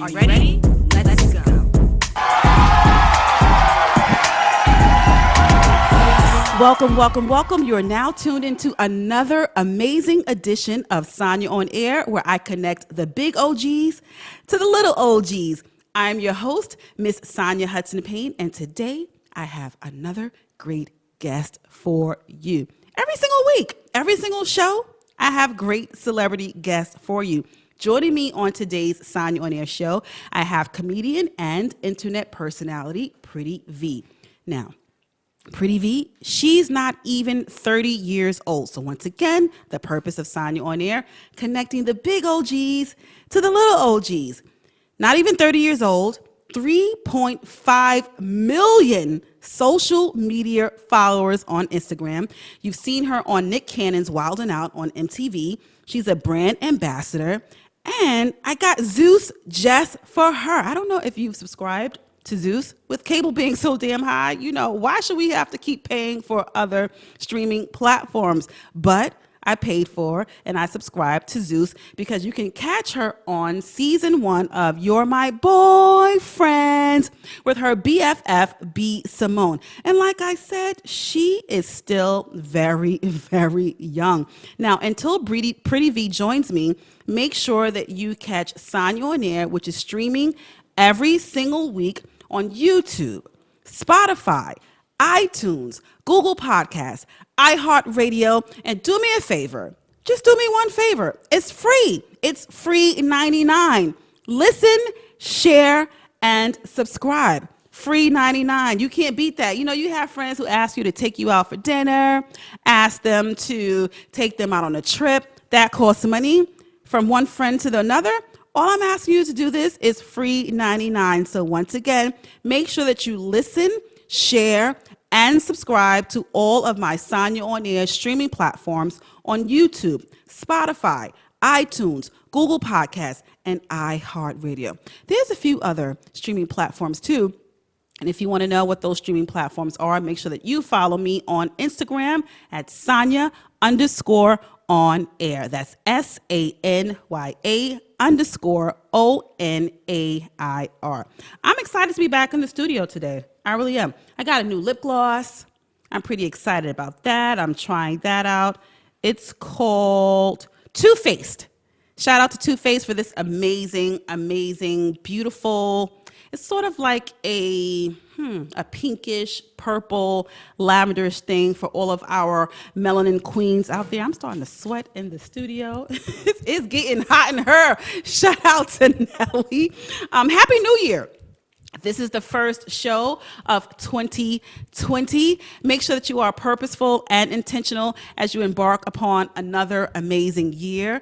Are you ready? Let's go. Welcome, welcome, welcome. You are now tuned into another amazing edition of Sanya On Air, where I connect the big OGs to the little OGs. I'm your host, Miss Sanya Hudson Payne, and today I have another great guest for you. Every single week, every single show, I have great celebrity guests for you. Joining me on today's Sanya On Air show, I have comedian and internet personality, Pretty V. Now, Pretty V, she's not even 30 years old. So once again, the purpose of Sanya On Air, connecting the big OGs to the little OGs. Not even 30 years old, 3.5 million social media followers on Instagram. You've seen her on Nick Cannon's Wild 'N Out on MTV. She's a brand ambassador. And I got Zeus just for her. I don't know if you've subscribed to Zeus. With cable being so damn high, why should we have to keep paying for other streaming platforms? But I paid for and I subscribed to Zeus because you can catch her on season 1 of You're My Boyfriend with her BFF, B. Simone. And like I said, she is still very, very young. Now, until Pretty V joins me, make sure that you catch Sanya On Air, which is streaming every single week on YouTube, Spotify, iTunes, Google Podcasts, iHeartRadio, and do me a favor. Just do me one favor. It's free. It's free 99. Listen, share, and subscribe. Free 99. You can't beat that. You have friends who ask you to take you out for dinner, ask them to take them out on a trip. That costs money. From one friend to another. All I'm asking you to do this is free 99. So once again, make sure that you listen, share, and subscribe to all of my Sanya On Air streaming platforms on YouTube, Spotify, iTunes, Google Podcasts, and iHeartRadio. There's a few other streaming platforms too. And if you want to know what those streaming platforms are, make sure that you follow me on Instagram at Sanya_on air. That's SANYA_ONAIR. I'm excited to be back in the studio today. I really am. I got a new lip gloss. I'm pretty excited about that. I'm trying that out. It's called Too Faced. Shout out to Too Faced for this amazing, amazing, beautiful. It's sort of like a pinkish, purple, lavenderish thing for all of our melanin queens out there. I'm starting to sweat in the studio. It's getting hot in her. Shout out to Nelly. Happy New Year. This is the first show of 2020. Make sure that you are purposeful and intentional as you embark upon another amazing year.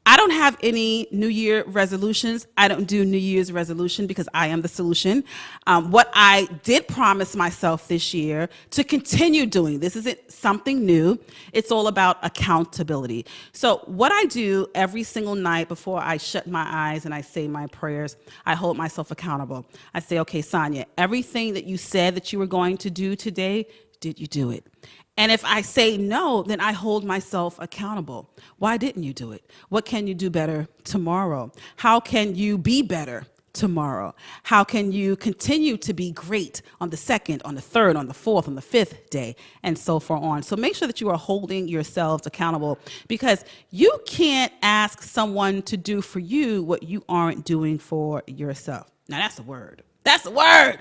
I don't have any New Year resolutions. I don't do New Year's resolution because I am the solution. What I did promise myself this year to continue doing, this isn't something new, it's all about accountability. So what I do every single night before I shut my eyes and I say my prayers, I hold myself accountable. I say, okay, Sanya, everything that you said that you were going to do today, did you do it? And if I say no, then I hold myself accountable. Why didn't you do it? What can you do better tomorrow? How can you be better tomorrow? How can you continue to be great on the 2nd, on the 3rd, on the 4th, on the 5th day, and so far on? So make sure that you are holding yourselves accountable because you can't ask someone to do for you what you aren't doing for yourself. Now that's a word. That's the word.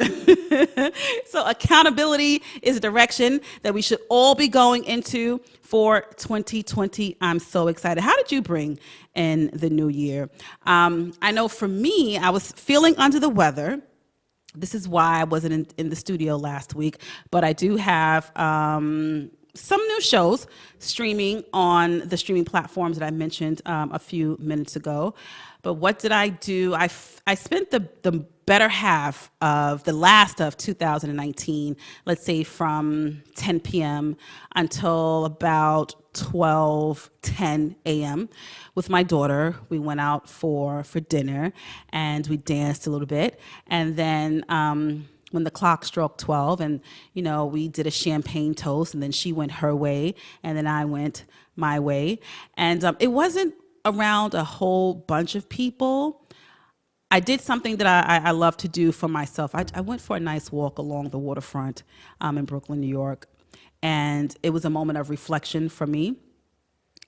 So accountability is a direction that we should all be going into for 2020. I'm so excited. How did you bring in the new year? I know for me, I was feeling under the weather. This is why I wasn't in the studio last week, but I do have some new shows streaming on the streaming platforms that I mentioned a few minutes ago. But what did I do? I spent the better half of the last of 2019, let's say from 10 p.m. until about 12:10 a.m. with my daughter. We went out for dinner and we danced a little bit. And then when the clock struck 12 and, we did a champagne toast and then she went her way and then I went my way. And it wasn't around a whole bunch of people. I did something that I love to do for myself. I went for a nice walk along the waterfront in Brooklyn, New York, and it was a moment of reflection for me.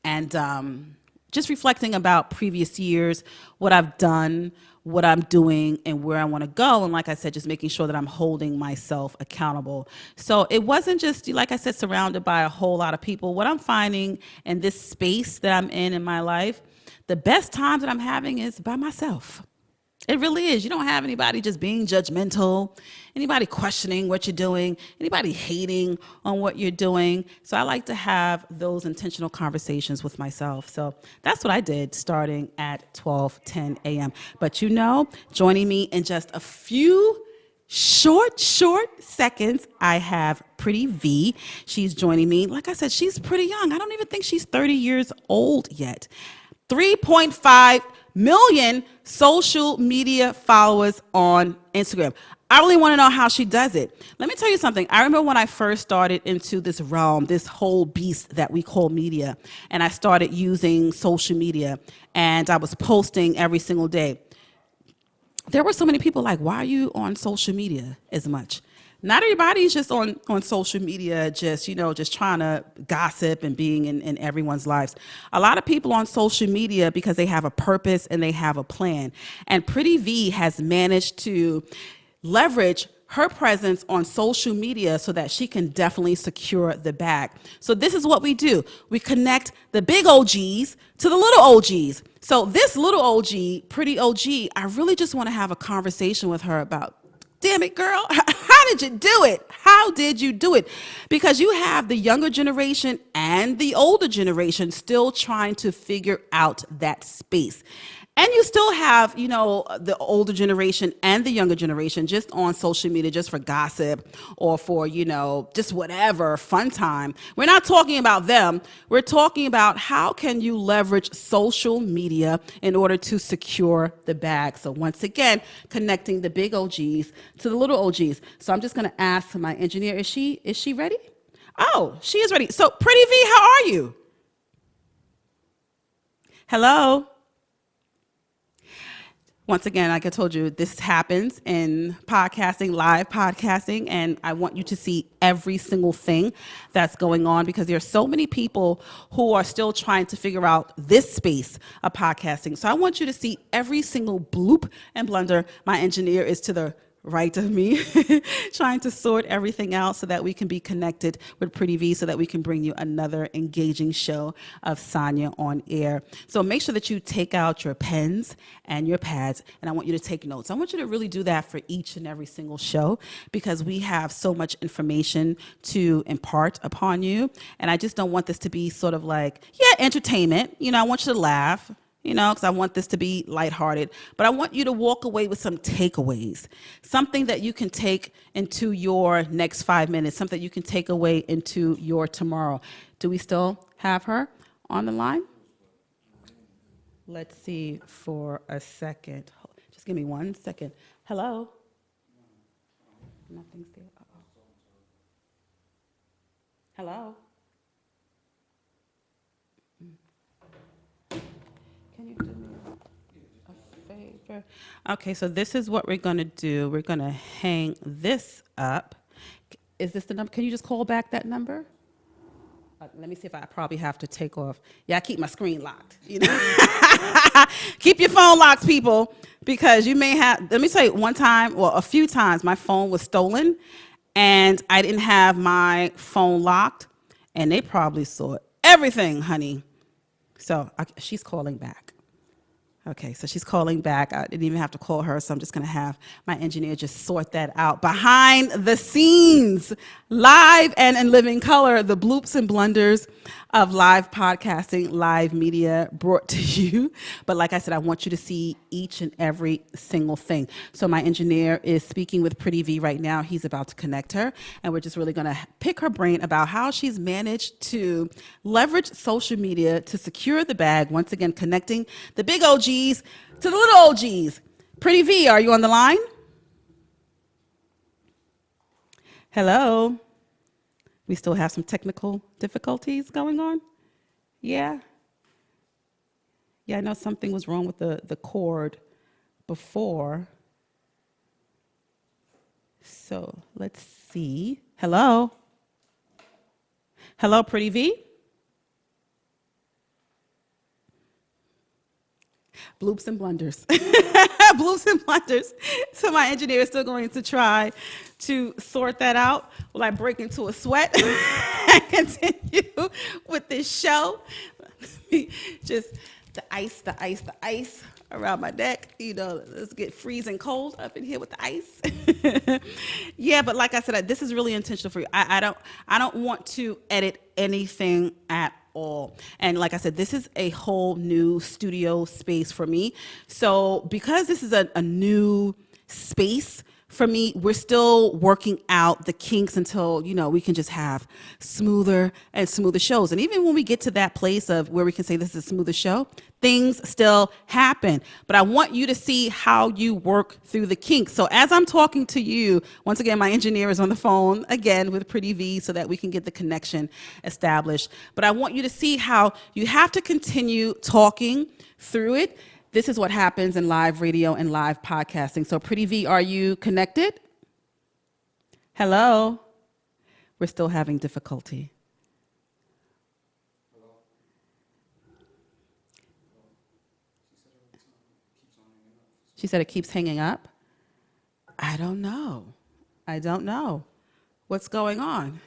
And just reflecting about previous years, what I've done, what I'm doing, and where I want to go. And like I said, just making sure that I'm holding myself accountable. So it wasn't just, like I said, surrounded by a whole lot of people. What I'm finding in this space that I'm in my life, the best time that I'm having is by myself. It really is. You don't have anybody just being judgmental, anybody questioning what you're doing, anybody hating on what you're doing. So I like to have those intentional conversations with myself. So that's what I did starting at 12:10 a.m. But joining me in just a few short seconds, I have Pretty V. She's joining me. Like I said, she's pretty young. I don't even think she's 30 years old yet. 3.5 million social media followers on Instagram. I really want to know how she does it. Let me tell you something. I remember when I first started into this realm, this whole beast that we call media, and I started using social media, and I was posting every single day. There were so many people like, why are you on social media as much? Not everybody's just on social media, just trying to gossip and being in everyone's lives. A lot of people on social media because they have a purpose and they have a plan. And Pretty V has managed to leverage her presence on social media so that she can definitely secure the bag. So this is what we do. We connect the big OGs to the little OGs. So this little OG, Pretty OG, I really just want to have a conversation with her about, damn it, girl, how did you do it? How did you do it? Because you have the younger generation and the older generation still trying to figure out that space. And you still have, the older generation and the younger generation just on social media just for gossip or for, just whatever, fun time. We're not talking about them. We're talking about how can you leverage social media in order to secure the bag. So once again, connecting the big OGs to the little OGs. So I'm just going to ask my engineer, is she ready? Oh, she is ready. So Pretty V, how are you? Hello? Once again, like I told you, this happens in podcasting, live podcasting, and I want you to see every single thing that's going on because there are so many people who are still trying to figure out this space of podcasting. So I want you to see every single bloop and blunder. My engineer is to the right of me, trying to sort everything out so that we can be connected with Pretty V so that we can bring you another engaging show of Sanya On Air. So make sure that you take out your pens and your pads, and I want you to take notes. I want you to really do that for each and every single show because we have so much information to impart upon you, and I just don't want this to be sort of like, entertainment. I want you to laugh, because I want this to be lighthearted. But I want you to walk away with some takeaways, something that you can take into your next 5 minutes, something you can take away into your tomorrow. Do we still have her on the line? Let's see for a second. Just give me 1 second. Hello? Nothing's there. Uh-oh. Hello? Can you do me a favor? Okay, so this is what we're going to do. We're going to hang this up. Is this the number? Can you just call back that number? Let me see if I probably have to take off. Yeah, I keep my screen locked. Keep your phone locked, people, because you may have, let me tell you, one time, well, a few times, my phone was stolen, and I didn't have my phone locked, and they probably saw everything, honey. So she's calling back. Okay, so she's calling back. I didn't even have to call her, so I'm just going to have my engineer just sort that out. Behind the scenes, live and in living color, the bloops and blunders of live podcasting, live media brought to you. But like I said, I want you to see each and every single thing. So my engineer is speaking with Pretty V right now. He's about to connect her, and we're just really going to pick her brain about how she's managed to leverage social media to secure the bag. Once again, connecting the big OGs to the little OGs. Pretty V, are you on the line? Hello? We still have some technical difficulties going on? Yeah? Yeah, I know something was wrong with the cord before. So let's see. Hello? Hello, Pretty V? Bloops and blunders. Bloops and blunders. So my engineer is still going to try to sort that out. Will I break into a sweat and continue with this show? Just the ice around my neck. You know, let's get freezing cold up in here with the ice. Yeah, but like I said, this is really intentional for you. I don't want to edit anything at all. And like I said, this is a whole new studio space for me. So because this is a new space for me, we're still working out the kinks until, you know, we can just have smoother and smoother shows. And even when we get to that place of where we can say this is a smoother show, things still happen. But I want you to see how you work through the kinks. So as I'm talking to you, once again, my engineer is on the phone again with Pretty V so that we can get the connection established. But I want you to see how you have to continue talking through it. This is what happens in live radio and live podcasting. So Pretty V, are you connected? Hello? We're still having difficulty. She said it keeps hanging up. I don't know. What's going on.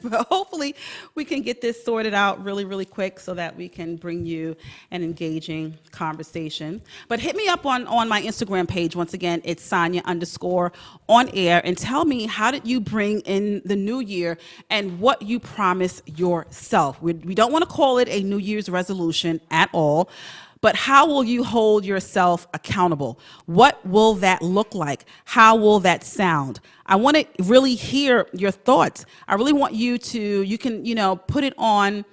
But hopefully we can get this sorted out really, really quick so that we can bring you an engaging conversation. But hit me up on my Instagram page. Once again, it's Sanya_on air, and tell me, how did you bring in the new year and what you promise yourself? We don't want to call it a New Year's resolution at all. But how will you hold yourself accountable? What will that look like? How will that sound? I want to really hear your thoughts. I really want you can, you know, put it on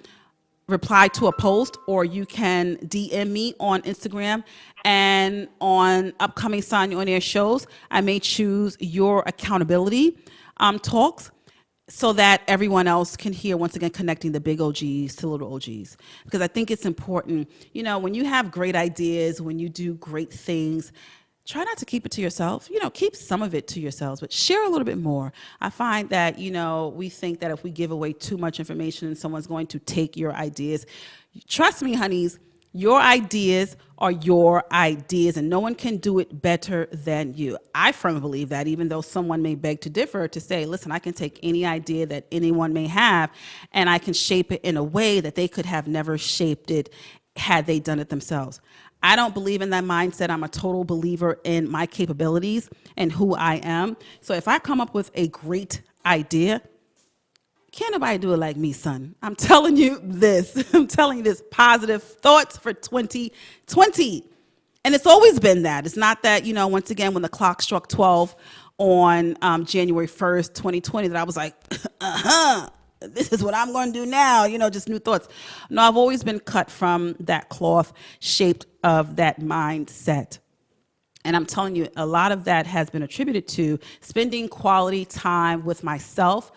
reply to a post, or you can DM me on Instagram. And on upcoming Sanya On Air shows, I may choose your accountability talks, so that everyone else can hear, once again, connecting the big OGs to little OGs. Because I think it's important, you know, when you have great ideas, when you do great things, try not to keep it to yourself. You know, keep some of it to yourselves, but share a little bit more. I find that, you know, we think that if we give away too much information, someone's going to take your ideas. Trust me, honeys, your ideas are your ideas, and no one can do it better than you. I firmly believe that, even though someone may beg to differ, to say, listen, I can take any idea that anyone may have, and I can shape it in a way that they could have never shaped it had they done it themselves. I don't believe in that mindset. I'm a total believer in my capabilities and who I am. So if I come up with a great idea, can't nobody do it like me, son. I'm telling you this. I'm telling you this. Positive thoughts for 2020. And it's always been that. It's not that, you know, once again, when the clock struck 12 on January 1st, 2020, that I was like, this is what I'm going to do now, you know, just new thoughts. No, I've always been cut from that cloth, shaped of that mindset. And I'm telling you, a lot of that has been attributed to spending quality time with myself,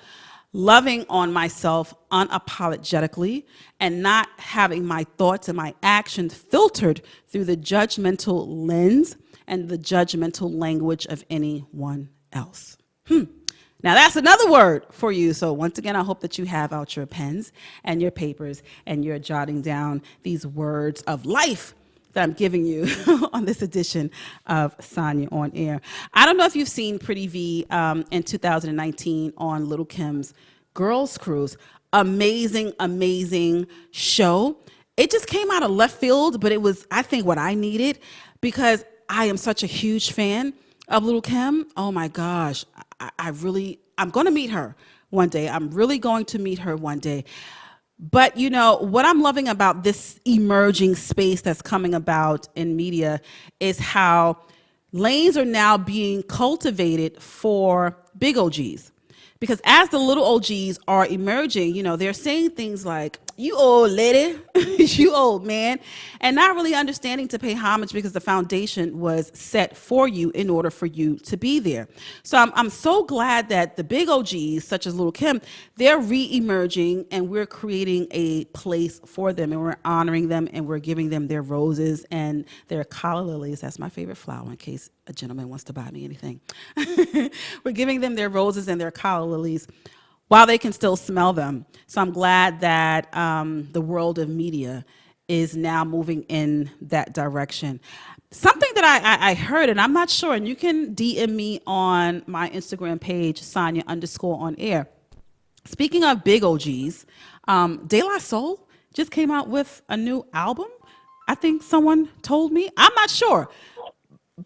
loving on myself unapologetically, and not having my thoughts and my actions filtered through the judgmental lens and the judgmental language of anyone else. Now that's another word for you. So once again, I hope that you have out your pens and your papers and you're jotting down these words of life that I'm giving you on this edition of Sanya On Air. I don't know if you've seen Pretty V in 2019 on Little Kim's Girls Cruise. Amazing, amazing show. It just came out of left field, but it was, I think, what I needed, because I am such a huge fan of Little Kim. Oh my gosh. I'm going to meet her one day. I'm really going to meet her one day. But, you know, what I'm loving about this emerging space that's coming about in media is how lanes are now being cultivated for big OGs. Because as the little OGs are emerging, you know, they're saying things like, You old lady, you old man, and not really understanding to pay homage because the foundation was set for you in order for you to be there. So I'm so glad that the big OGs, such as Little Kim, they're re-emerging and we're creating a place for them and we're honoring them and we're giving them their roses and their calla lilies. That's my favorite flower in case a gentleman wants to buy me anything. We're giving them their roses and their calla lilies while they can still smell them. So I'm glad that the world of media is now moving in that direction. Something that I heard, and I'm not sure, and you can DM me on my Instagram page, Sanya underscore on air. Speaking of big OGs, De La Soul just came out with a new album. I think someone told me. I'm not sure.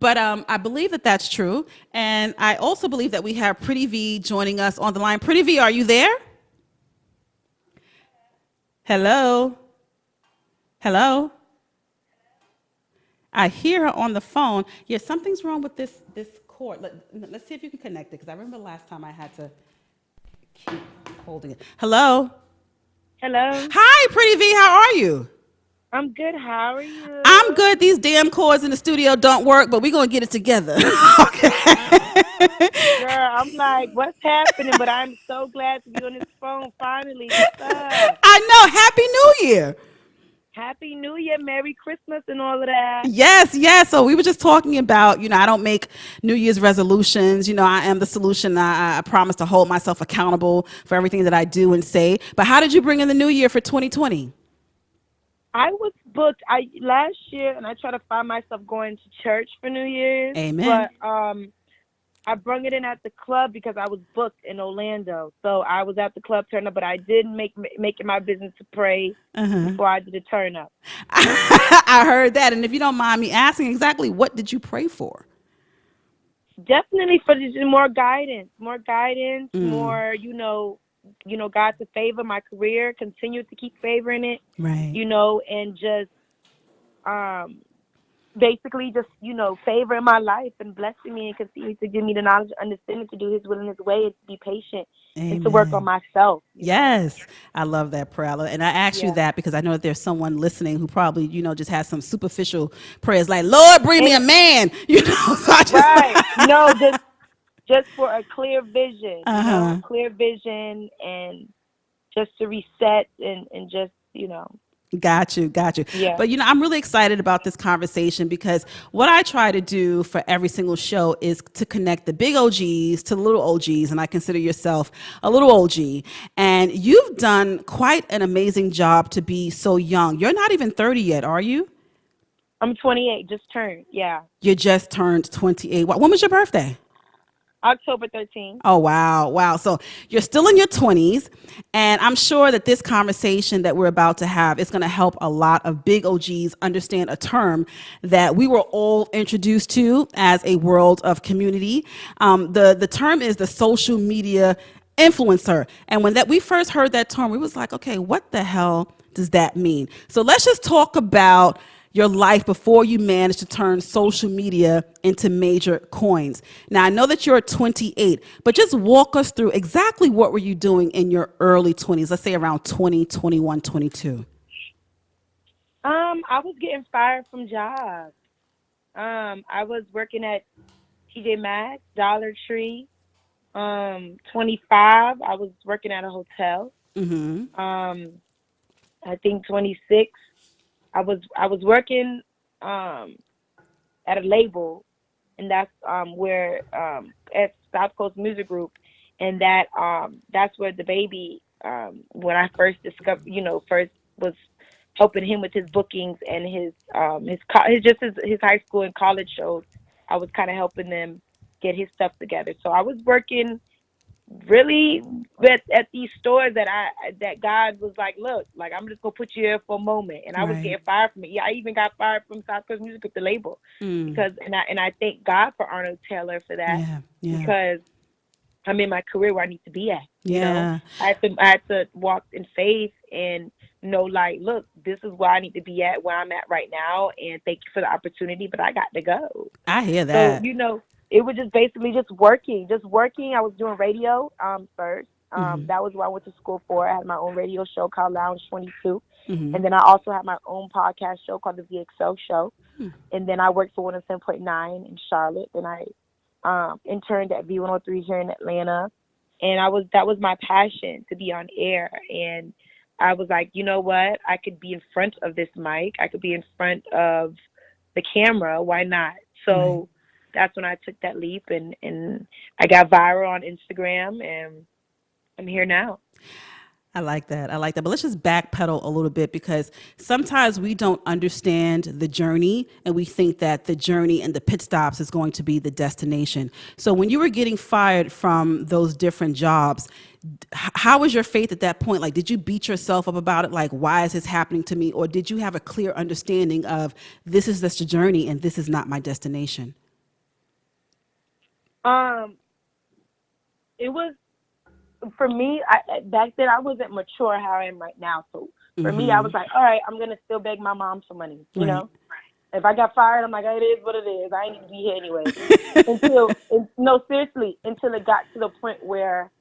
But I believe that that's true. And I also believe that we have Pretty V joining us on the line. Pretty V, are you there? Hello? Hello? I hear her on the phone. Yeah, something's wrong with this cord. Let's see if you can connect it, because I remember last time I had to keep holding it. Hello? Hello. Hi, Pretty V, how are you? I'm good. How are I'm you? good. These damn cords in the studio don't work, but we're going to get it together. Okay. Girl, I'm like, what's happening? But I'm so glad to be on this phone finally. What's up? I know. Happy New Year. Happy New Year, Merry Christmas, and all of that. Yes, yes. So we were just talking about, I don't make New Year's resolutions. I am the solution. I promise to hold myself accountable for everything that I do and say. But how did you bring in the new year for 2020? I was booked I last year, and I try to find myself going to church for New Year's, Amen. but I brung it in at the club because I was booked in Orlando. So I was at the club turn up, but I did make it my business to pray before I did a turn up. I heard that. And if you don't mind me asking, exactly what did you pray for? Definitely for just more guidance, Mm, more, God to favor my career, continue to keep favoring it, right. and just um basically just, favoring my life and blessing me and continue to give me the knowledge and understanding to do his will and his way and to be patient and to work on Amen. myself. Yes, I love that prayer. And I asked you Yeah. that because I know that there's someone listening who probably, just has some superficial prayers like, Lord, bring me And a man, So I just, right. No, just for a clear vision, uh-huh. clear vision and just to reset and just, Got you, got you. yeah. But I'm really excited about this conversation because what I try to do for every single show is to connect the big OGs to the little OGs, and I consider yourself a little OG. And you've done quite an amazing job to be so young. You're not even 30 yet, are you? I'm 28, just turned. Yeah. You just turned 28. When was your birthday? October 13th. Oh, wow. Wow. So you're still in your 20s. And I'm sure that this conversation that we're about to have is going to help a lot of big OGs understand a term that we were all introduced to as a world of community. The term is the social media influencer. And when we first heard that term, we was like, okay, what the hell does that mean? So let's just talk about your life before you managed to turn social media into major coins. Now, I know that you're 28, but just walk us through exactly what were you doing in your early 20s, let's say around 20, 21, 22. I was getting fired from jobs. I was working at TJ Maxx, Dollar Tree. 25, I was working at a hotel. Mm-hmm. Um, I think 26, I was working um at a label, and that's where at South Coast Music Group, and that's where the baby when I first discovered, first was helping him with his bookings and his his high school and college shows. I was kind of helping them get his stuff together. So I was working really at these stores that God was like, look, like I'm just gonna put you here for a moment, and I was Right. getting fired from it. Yeah, I even got fired from South Coast Music with the label Mm. because, and I thank God for Arnold Taylor for that Yeah. Yeah. because I'm in my career where I need to be at. Yeah. I had to walk in faith and know, like, look, this is where I need to be at, where I'm at right now, and thank you for the opportunity, but I got to go. I hear So, that. it was just basically just working, just working. I was doing radio first. Mm-hmm. That was what I went to school for. I had my own radio show called Lounge 22. Mm-hmm. And then I also had my own podcast show called The VXO Show. And then I worked for 107.9 in Charlotte. Then I interned at V103 here in Atlanta. And that was my passion, to be on air. And I was like, you know what? I could be in front of this mic. I could be in front of the camera. Why not? So that's when I took that leap, and I got viral on Instagram, and I'm here now. I like that. I like that. But let's just backpedal a little bit, because sometimes we don't understand the journey and we think that the journey and the pit stops is going to be the destination. So when you were getting fired from those different jobs, how was your faith at that point? Like, did you beat yourself up about it? Like, why is this happening to me? Or did you have a clear understanding of this is just a journey and this is not my destination? It was, for me, back then I wasn't mature how I am right now. So for me, I was like, all right, I'm gonna still beg my mom for money. You know, if I got fired, I'm like, it is what it is. I ain't need to be here anyway. No, seriously, until it got to the point where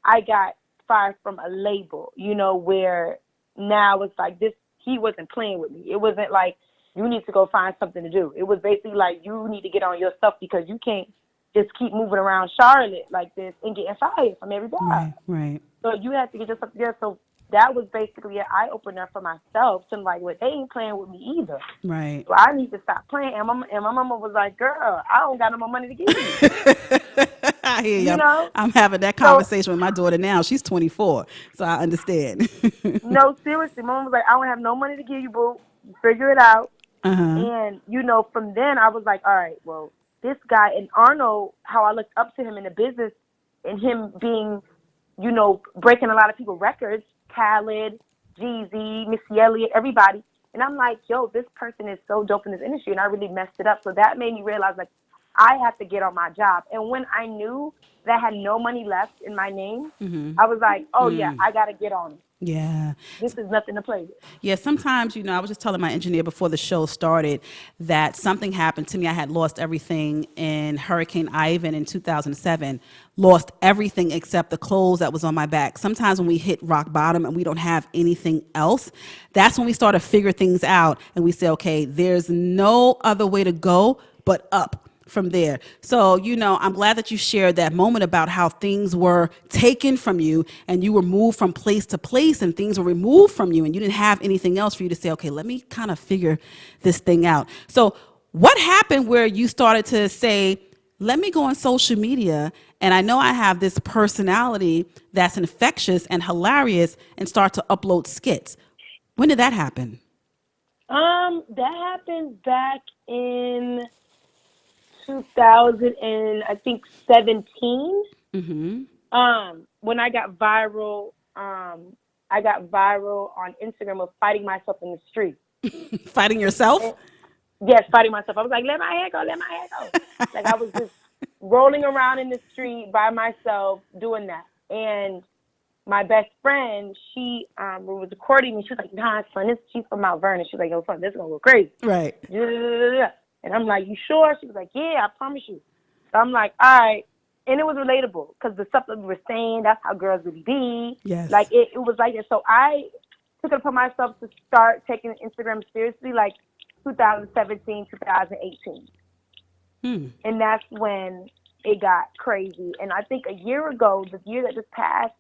I got fired from a label. You know, where now it's like this. He wasn't playing with me. It wasn't like you need to go find something to do. It was basically like you need to get on your stuff because you can't just keep moving around Charlotte like this and getting fired from every job. Right. So you have to get yourself together. So that was basically an eye opener for myself to like, well, they ain't playing with me either. Right. So I need to stop playing. And my mama was like, girl, I don't got no more money to give you. I hear you. You know? I'm having that So, conversation with my daughter now. She's 24, so I understand. no, seriously, mama was like, I don't have no money to give you, boo. Figure it out. And, you know, from then I was like, all right, well, this guy, and Arnold, how I looked up to him in the business and him being, you know, breaking a lot of people's records, Khaled, Jeezy, Missy Elliott, everybody. And I'm like, yo, this person is so dope in this industry, and I really messed it up. So that made me realize, like, I have to get on my job. And when I knew that I had no money left in my name, I was like, oh, yeah, I got to get on it. Yeah. This is nothing to play with. Yeah, sometimes, you know, I was just telling my engineer before the show started that something happened to me. I had lost everything in Hurricane Ivan in 2007, lost everything except the clothes that was on my back. Sometimes when we hit rock bottom and we don't have anything else, that's when we start to figure things out and we say, okay, there's no other way to go but up from there. So, you know, I'm glad that you shared that moment about how things were taken from you and you were moved from place to place and things were removed from you and you didn't have anything else for you to say, okay, let me kind of figure this thing out. So what happened where you started to say, let me go on social media and I know I have this personality that's infectious and hilarious and start to upload skits? When did that happen? That happened back in 2000 and I think 17. When I got viral, on Instagram of fighting myself in the street. Fighting yourself? And, yes, fighting myself. I was like, let my hair go, let my hair go. Like I was just rolling around in the street by myself doing that. And my best friend, she was recording me. She was like, nah, son, she's from Mount Vernon. She was like, yo, son, this is going to go crazy. Right. And I'm like, you sure? She was like, yeah, I promise you. So I'm like, all right. And it was relatable because the stuff that we were saying, that's how girls really be. Yes. Like, it was like that. So I took it upon myself to start taking Instagram seriously, like 2017, 2018. And that's when it got crazy. And I think a year ago, the year that just passed,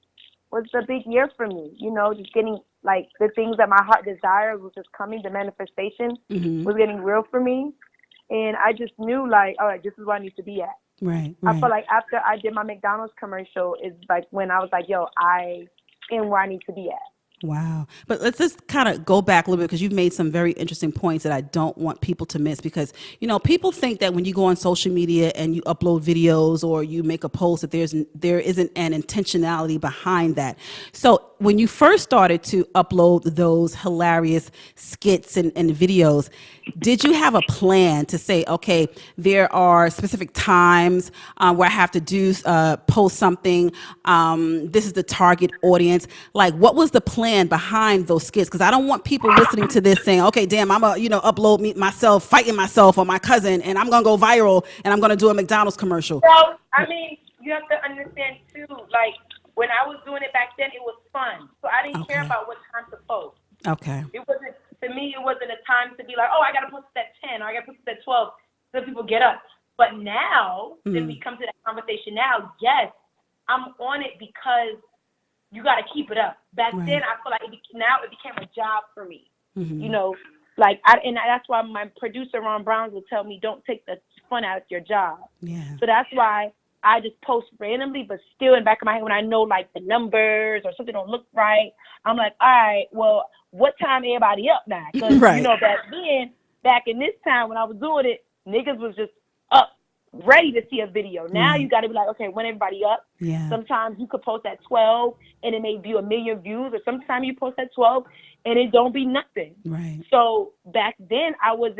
was the big year for me. You know, just getting, like, the things that my heart desired was just coming, the manifestation was getting real for me. And I just knew, like, all right, this is where I need to be at. Right. I felt like after I did my McDonald's commercial is like when I was like, yo, I am where I need to be at. Wow. But let's just kind of go back a little bit because you've made some very interesting points that I don't want people to miss because, you know, people think that when you go on social media and you upload videos or you make a post that there isn't an intentionality behind that. So when you first started to upload those hilarious skits and videos, did you have a plan to say, okay, there are specific times where I have to post something. This is the target audience. Like, what was the plan behind those skits? Because I don't want people listening to this saying, okay, damn, I'm going to upload myself fighting myself or my cousin, and I'm going to go viral, and I'm going to do a McDonald's commercial. So, I mean, you have to understand, too, like, when I was doing it back then, it was fun. So I didn't care Okay. about what time to post. Okay. It wasn't, to me, it wasn't a time to be like, oh, I got to post it at 10 or I got to post it at 12 so people get up. But now, then we come to that conversation now, yes, I'm on it because you got to keep it up. Back then, Right. I feel like now it became a job for me. You Mm-hmm. know, and that's why my producer, Ron Browns, will tell me, don't take the fun out of your job. Yeah. So that's why I just post randomly, but still in the back of my head when I know like the numbers or something don't look right, I'm like, all right, well, what time everybody up now? Because Right. back in this time when I was doing it, niggas was just up, ready to see a video. Now you Right. got to be like, okay, when everybody up. Yeah. Sometimes you could post at 12 and it may be 1 million views, or sometimes you post at 12 and it don't be nothing. Right. So back then I was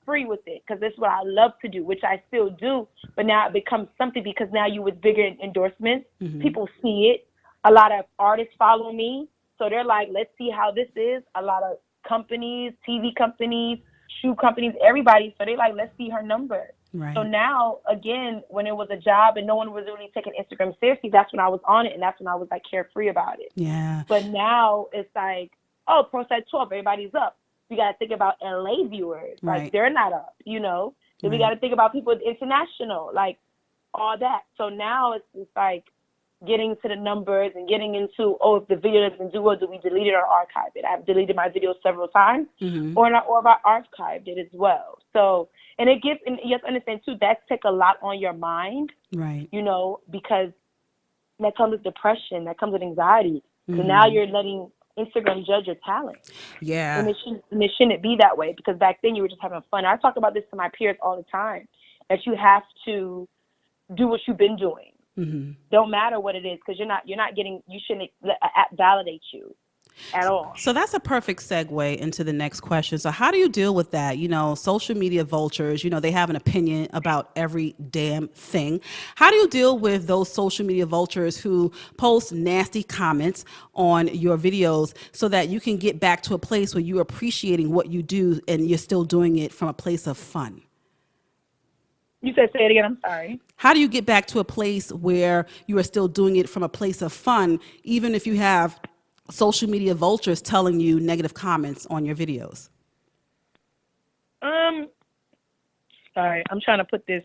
free with it because that's what I love to do, which I still do. But now it becomes something because now you with bigger endorsements, Mm-hmm. people see it. A lot of artists follow me, so they're like, let's see how this is. A lot of companies, TV companies, shoe companies, everybody. So they like, let's see her number. So Right. now, again, when it was a job and no one was really taking Instagram seriously, that's when I was on it, and that's when I was like carefree about it. Yeah. But now it's like, oh, post at 12, everybody's up. We got to think about LA viewers. Like, Right. they're not up, you know? Then we got Right. to think about people international, like all that. So now it's like getting to the numbers and getting into, oh, if the video doesn't do well, do we delete it or archive it? I've deleted my videos several times, Mm-hmm. or I archived it as well. So, and you have to understand too, that takes a lot on your mind, Right. you know, because that comes with depression, that comes with anxiety. So now Mm-hmm. you're letting Instagram judge your talent. And Yeah. it shouldn't be that way, because back then you were just having fun. I talk about this to my peers all the time, that you have to do what you've been doing. Mm-hmm. Don't matter what it is, because you shouldn't let an app validate you at all. So that's a perfect segue into the next question. So how do you deal with that? You know, social media vultures, they have an opinion about every damn thing. How do you deal with those social media vultures who post nasty comments on your videos so that you can get back to a place where you're appreciating what you do and you're still doing it from a place of fun? You said, say it again. I'm sorry. How do you get back to a place where you are still doing it from a place of fun, even if you have social media vultures telling you negative comments on your videos? Um, Sorry, I'm trying to put this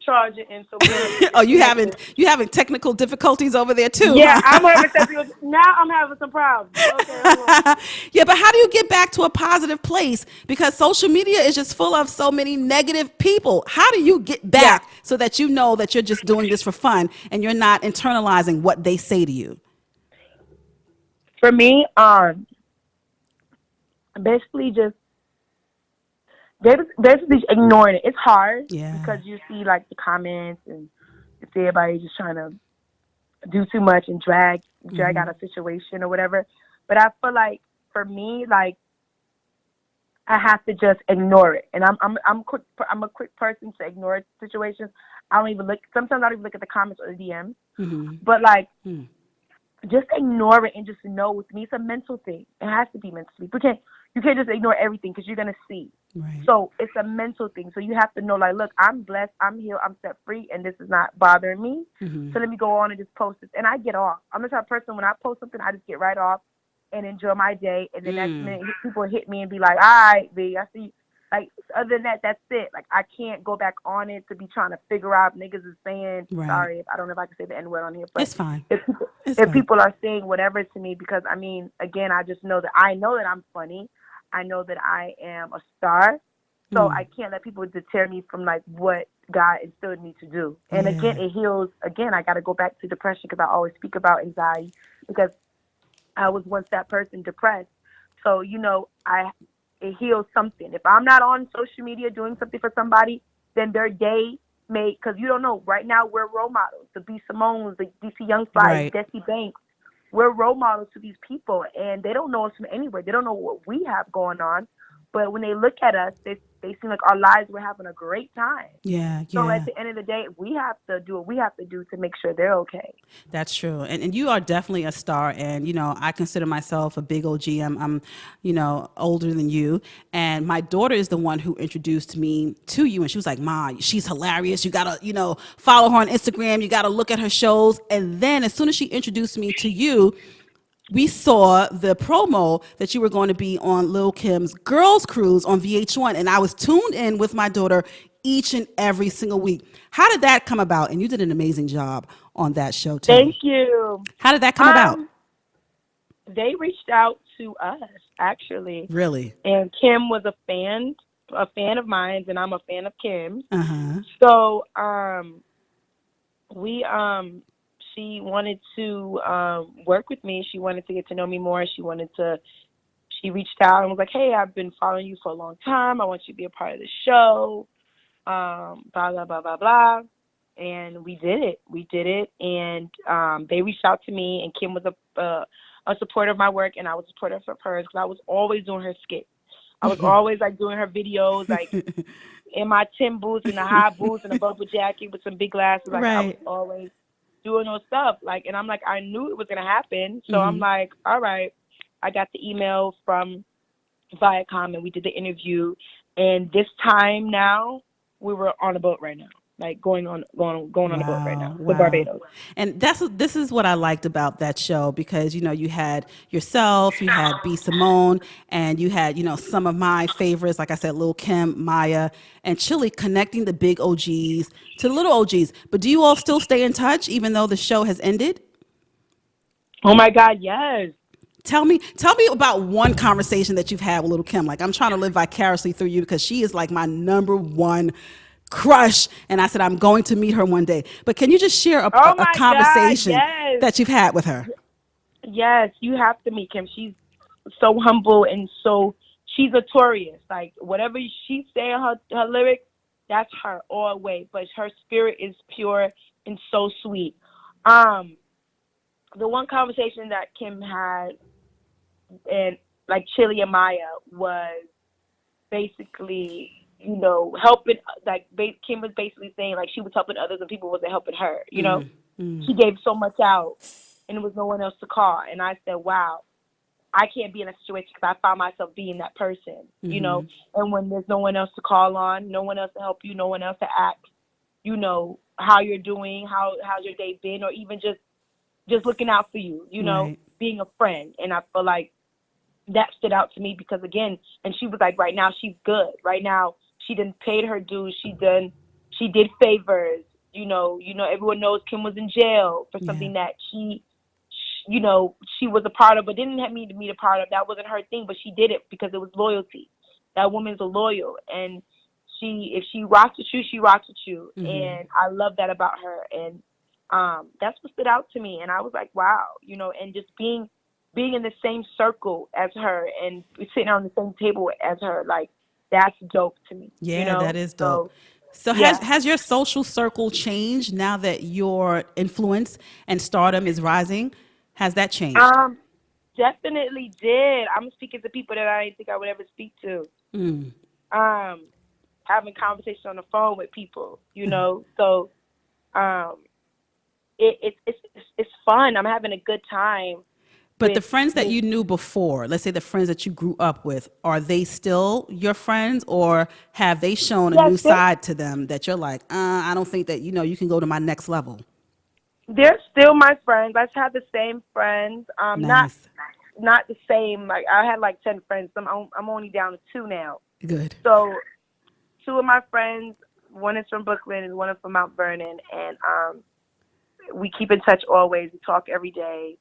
charger in, so bear with me. Oh, It's connected. you having technical difficulties over there too, Yeah, I'm huh? having technical. Now I'm having some problems. Okay, hold on. Yeah, but how do you get back to a positive place? Because social media is just full of so many negative people. How do you get Yeah, back so that you know that you're just doing this for fun and you're not internalizing what they say to you? for me, basically just basically ignoring it. It's hard Yeah. because you see like the comments, and you see everybody just trying to do too much and drag out Hmm. a situation or whatever. But I feel like for me, like I have to just ignore it, and I'm a quick person to ignore situations. I don't even look. Sometimes I don't even look at the comments or the DMs. Hmm. But like, Hmm. just ignore it and just know, with me, it's a mental thing. It has to be mentally. You can't just ignore everything because you're gonna see. Right. So it's a mental thing. So you have to know, like, look, I'm blessed, I'm healed, I'm set free, and this is not bothering me. Hmm. So let me go on and just post this, and I get off. I'm the type of person, when I post something, I just get right off and enjoy my day. And the next Mm. minute, people hit me and be like, all right, B, I see. Like, other than that, that's it. Like, I can't go back on it to be trying to figure out niggas is saying, Right. sorry, I don't know if I can say the N word on here, but It's fine. if people, It's if fine. people are saying whatever to me, because I mean, again, I know that I'm funny. I know that I am a star. So Mm. I can't let people deter me from like what God instilled me to do. And again, Yeah. it heals. Again, I got to go back to depression, because I always speak about anxiety, because I was once that person, depressed. So, it heals something. If I'm not on social media doing something for somebody, then their day may, because you don't know. Right now, we're role models. The B. Simone's, the DC Young Fly, Right. Desi Banks. We're role models to these people, and they don't know us from anywhere. They don't know what we have going on. but when they look at us, they seem like our lives we're having a great time. Yeah, So at yeah. the end of the day, we have to do what we have to do to make sure they're okay. That's true. And you are definitely a star. And, I consider myself a big OG. I'm older than you. And my daughter is the one who introduced me to you. And she was like, Ma, she's hilarious. You got to, follow her on Instagram. You got to look at her shows. And then as soon as she introduced me to you, we saw the promo that you were going to be on Lil Kim's Girls Cruise on VH1, and I was tuned in with my daughter each and every single week. How did that come about? And you did an amazing job on that show too. Thank you. How did that come about? Um, they reached out to us actually, Really? and Kim was a fan of mine, and I'm a fan of Kim's. Uh huh. So we she wanted to work with me. She wanted to get to know me more. She reached out and was like, "Hey, I've been following you for a long time. I want you to be a part of the show." Blah blah blah blah blah. And we did it. And they reached out to me, and Kim was a supporter of my work, and I was a supporter of hers because I was always doing her skits. I was always like doing her videos, like in my Tim boots and the high boots and a bubble jacket with some big glasses. Like I was Right. always doing those stuff. Like, and I'm like, I knew it was gonna happen. So I'm Mm-hmm. like, all right. I got the email from Viacom, and we did the interview. And this time now, we were on a boat right now, like going on a boat right now Wow, to wow. Barbados. And this is what I liked about that show because you had yourself, you had B Simone, and you had some of my favorites, like I said, Lil Kim, Maya, and Chili connecting the big OGs to the little OGs. But do you all still stay in touch even though the show has ended? Oh my God, yes. Tell me about one conversation that you've had with Little Kim. Like I'm trying to live vicariously through you because she is like my number one crush, and I said I'm going to meet her one day. But can you just share Oh a my God, conversation yes. that you've had with her? Yes, you have to meet Kim. She's so humble and she's notorious. Like whatever she say in her lyrics, that's her all the way. But her spirit is pure and so sweet. Um, the one conversation that Kim had and like Chili and Maya was basically, helping. Like Kim was basically saying like she was helping others and people wasn't helping her. Mm, mm, She gave so much out, and there was no one else to call. And I said, wow, I can't be in a situation because I found myself being that person. mm-hmm. And when there's no one else to call on, no one else to help you, no one else to ask, how you're doing, how's your day been, or even just looking out for you, Right. being a friend. And I feel like that stood out to me because again, and she was like, right now she's good. Right now she didn't pay her dues. She did favors. Everyone knows Kim was in jail for Yeah. something that she was a part of, but didn't have me to be a part of. That wasn't her thing, but she did it because it was loyalty. That woman's a loyal, and if she rocks with you, she rocks with you, Mm-hmm. and I love that about her. And that's what stood out to me, and I was like, wow, and just being in the same circle as her and sitting on the same table as her, like that's dope to me. Yeah, that is dope. So So has yeah. has your social circle changed now that your influence and stardom is rising? Has that changed? Um, Definitely did. I'm speaking to people that I didn't think I would ever speak to. Mm. Um, Having conversation on the phone with people. So um, it's fun. I'm having a good time But the with friends that with you knew before, let's say the friends that you grew up with, are they still your friends or have they shown a yes, new side to them that you're like, I don't think that, you can go to my next level? they're still my friends. I have the same friends. Not Nice. not the same. Like I had like 10 friends. I'm only down to two now. Good. So two of my friends, one is from Brooklyn and one is from Mount Vernon, and we keep in touch always. We talk every day.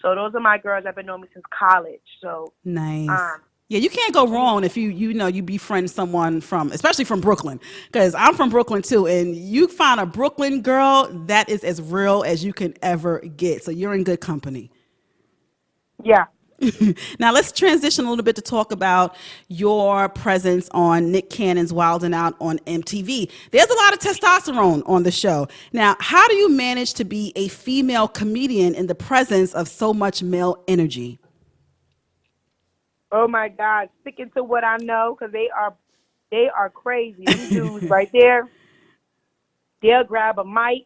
So those are my girls. I've been knowing me since college. So Nice. um, Yeah, you can't go and wrong if you befriend someone from, especially from Brooklyn, because I'm from Brooklyn too, and you find a Brooklyn girl that is as real as you can ever get. So you're in good company. yeah. Now let's transition a little bit to talk about your presence on Nick Cannon's Wild 'N Out on MTV. There's a lot of testosterone on the show. Now, how do you manage to be a female comedian in the presence of so much male energy? Oh my God, sticking to what I know because they are crazy. Them dudes right there, they'll grab a mic.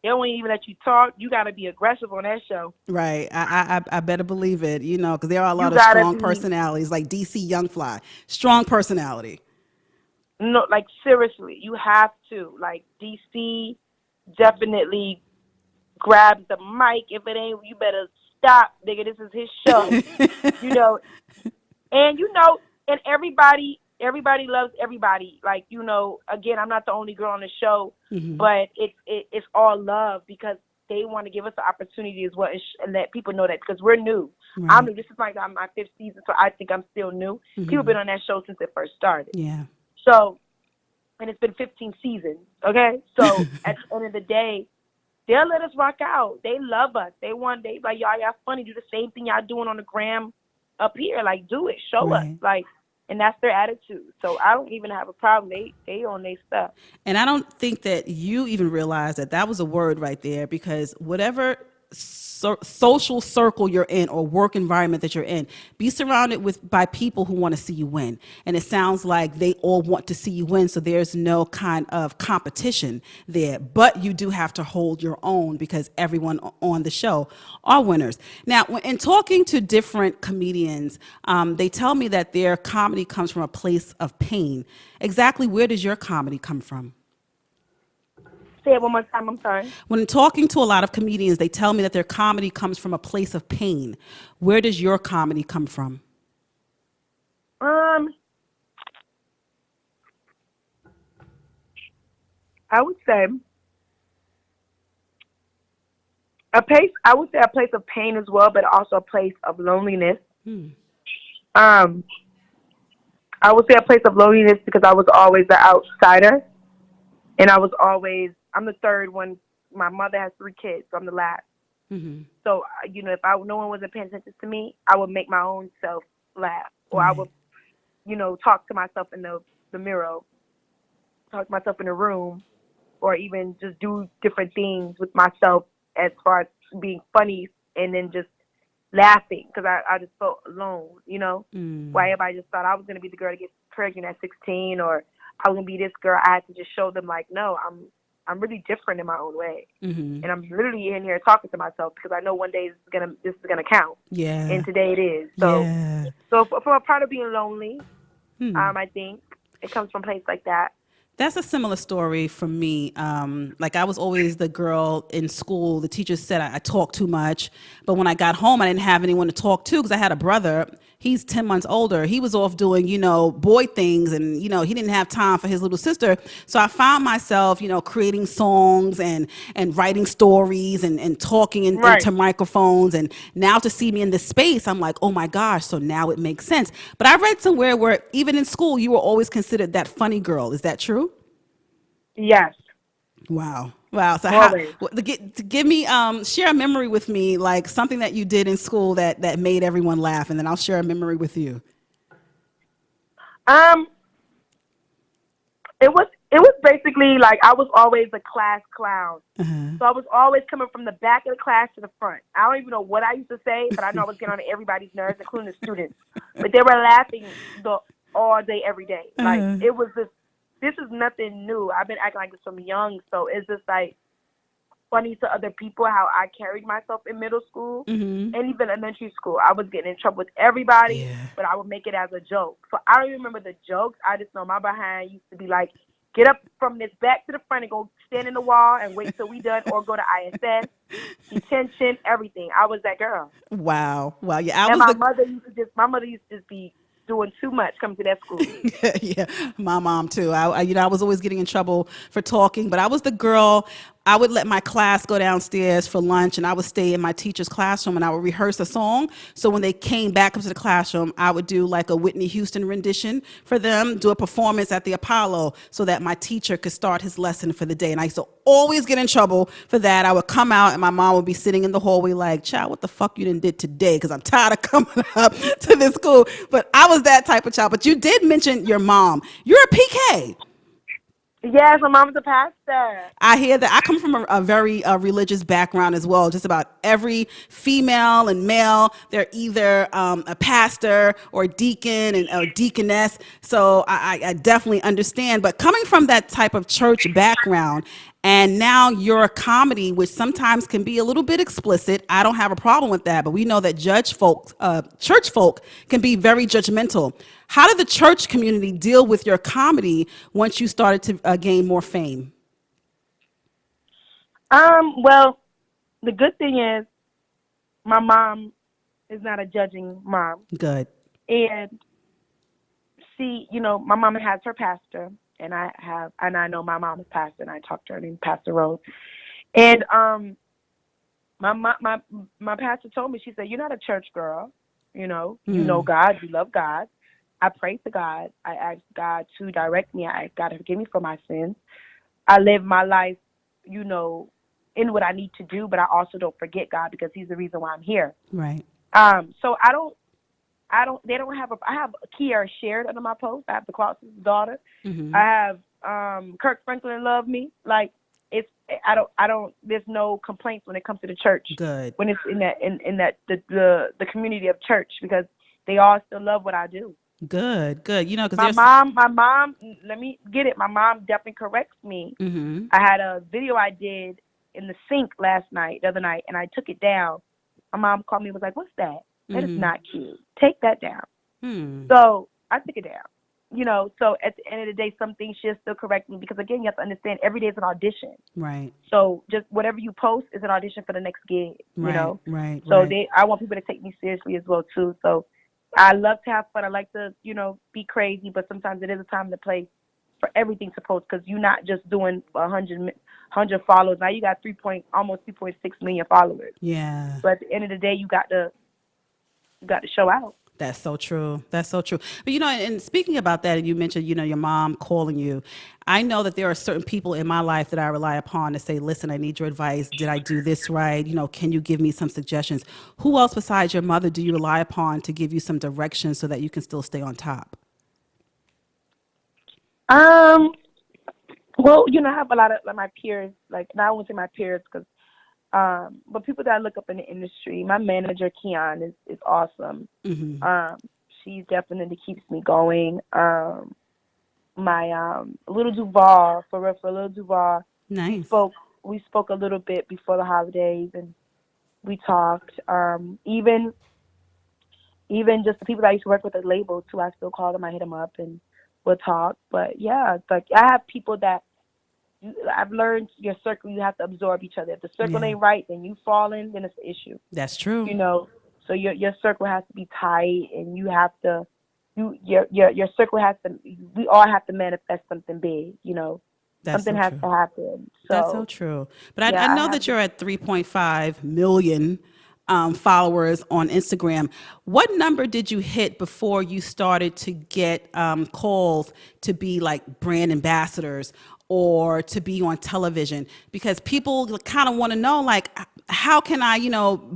They won't even let you talk. You got to be aggressive on that show. Right. I better believe it, you know, because there are a You lot of got to strong be personalities like DC Young Fly. Strong personality. no, like seriously, you have to. Like DC definitely grabs the mic. If it ain't, you better stop, nigga. This is his show. You know, and and everybody loves everybody. Like again, I'm not the only girl on the show, Hmm. but it's all love because they want to give us the opportunity as well and let people know that because we're new. I'm Right. new. This is like my fifth season, so I think I'm still new. People Hmm. been on that show since it first started. Yeah. So, and it's been 15 seasons. Okay, so at the end of the day, they'll let us rock out. They love us. They like y'all funny. Do the same thing y'all doing on the gram up here. Like do it. Show us. Right. Like, and that's their attitude. So I don't even have a problem. They on their stuff. And I don't think that you even realize that that was a word right there because whatever social circle you're in or work environment that you're in, be surrounded with by people who want to see you win. And it sounds like they all want to see you win, so there's no kind of competition there. But you do have to hold your own because everyone on the show are winners. Now, in talking to different comedians, they tell me that their comedy comes from a place of pain. Exactly where does your comedy come from? Say it one more time. I'm sorry. When talking to a lot of comedians, they tell me that their comedy comes from a place of pain. Where does your comedy come from? Um, I would say I would say a place of pain as well, but also a place of loneliness. Hmm. Um, I would say a place of loneliness because I was always the outsider, and I'm the third one. My mother has three kids, so I'm the last. Hmm. So if no one wasn't paying attention to me, I would make my own self laugh, or I Right. would talk to myself in the mirror, talk to myself in the room, or even just do different things with myself as far as being funny and then just laughing because I just felt alone. Why Mm. everybody just thought I was gonna be the girl to get pregnant at 16, or I was gonna be this girl. I had to just show them like, no, I'm really different in my own way, Hmm. and I'm literally in here talking to myself because I know one day this is gonna count, and Yeah. today it is. Yeah. So for a part of being lonely, Hmm. I think it comes from a place like that. That's a similar story for me. Like I was always the girl in school. The teachers said I talked too much, but when I got home, I didn't have anyone to talk to because I had a brother. He's 10 months older. He was off doing, boy things, and he didn't have time for his little sister. So I found myself, creating songs and writing stories and talking Right. into microphones. And now to see me in this space, I'm like, oh my gosh. So now it makes sense. But I read somewhere where even in school, you were always considered that funny girl. Is that true? Yes. Wow. Wow. So how Always. to give me share a memory with me, like something that you did in school that made everyone laugh, and then I'll share a memory with you. Um, it was basically like I was always a class clown. Uh-huh. So I was always coming from the back of the class to the front. I don't even know what I used to say, but I know I was getting on everybody's nerves, including the students. But they were laughing all day, every day. Like Uh-huh. it was just this is nothing new. I've been acting like this from young, so it's just like funny to other people how I carried myself in middle school Mm-hmm. and even elementary school. I was getting in trouble with everybody, Yeah. but I would make it as a joke. So I don't even remember the jokes. I just know my behind used to be like, get up from this back to the front and go stand in the wall and wait till we done, or go to ISS, detention, everything. I was that girl. Wow. Wow. Yeah, I And was the my mother used to just be doing too much coming to that school. yeah, my mom too. I was always getting in trouble for talking, but I was the girl. I would let my class go downstairs for lunch, and I would stay in my teacher's classroom, and I would rehearse a song. So when they came back up to the classroom, I would do like a Whitney Houston rendition for them, do a performance at the Apollo, so that my teacher could start his lesson for the day. And I used to always get in trouble for that. I would come out, and my mom would be sitting in the hallway like, "Child, what the fuck you done did today?" Because I'm tired of coming up to this school. But I was that type of child. But you did mention your mom. You're a PK. Yes, my mom's a pastor. I hear that. I come from a very religious background as well. Just about every female and male, they're either a pastor or deacon and or deaconess. So I definitely understand. But coming from that type of church background, and now you're a comedy, which sometimes can be a little bit explicit. I don't have a problem with that, but we know that church folk can be very judgmental. How did the church community deal with your comedy once you started to gain more fame? Well, the good thing is my mom is not a judging mom, Good. and my mom has her pastor, and I know my mom is pastor, and I talked to her named Pastor Rose, and my pastor told me, she said, "You're not a church girl, you know Mm, God, you love God." I pray to God. I ask God to direct me. I ask God to forgive me for my sins. I live my life, you know, in what I need to do, but I also don't forget God because He's the reason why I'm here. right. So they don't have I have Kiara shared under my post. I have the Clarkson's daughter. I Hmm. have Kirk Franklin love me. Like I don't there's no complaints when it comes to the church. Good. When it's in that the community of church, because they all still love what I do. Good. Good. You know, because My there's. mom, my mom, let me get it. My mom definitely corrects me. Hmm. I had a video I did in the sink the other night, and I took it down. My mom called me and was like, "What's that? That is Hmm. not cute. Take that down." Hmm. So I took it down. So at the end of the day, some things she'll still correct me, because again, you have to understand every day is an audition. Right. So just whatever you post is an audition for the next gig. Right. Right. So Right. I want people to take me seriously as well too. So I love to have fun. I like to, be crazy, but sometimes it is a time to play for everything to post, because you're not just doing 100 followers. Now you got almost 3.6 million followers. Yeah. But at the end of the day, you got to show out. That's so true. That's so true. But and speaking about that, and you mentioned, your mom calling you. I know that there are certain people in my life that I rely upon to say, listen, I need your advice. Did I do this right? Can you give me some suggestions? Who else besides your mother do you rely upon to give you some direction so that you can still stay on top? Um, well, I have a lot of like my peers. Like, now I won't say my peers, because but people that I look up in the industry. My manager Keon is awesome. Hmm. Um, she definitely keeps me going. My little Duval, for little Duval, we Nice. spoke we spoke a little bit before the holidays, and we talked. Even just the people that I used to work with at labels too, I still call them. I hit them up and we'll talk. But yeah, it's like I have people that I've learned, your circle, you have to absorb each other. If the circle Yeah, ain't right, then you fall in, then it's an issue. that's true. You know, so your circle has to be tight, and you have to your circle has to. We all have to manifest something big. That's Something so has true. to happen. That's so So true. But I yeah, I know have. that you're at 3.5 million followers on Instagram. What number did you hit before you started to get calls to be like brand ambassadors or to be on television? Because people kind of want to know, like, how can I,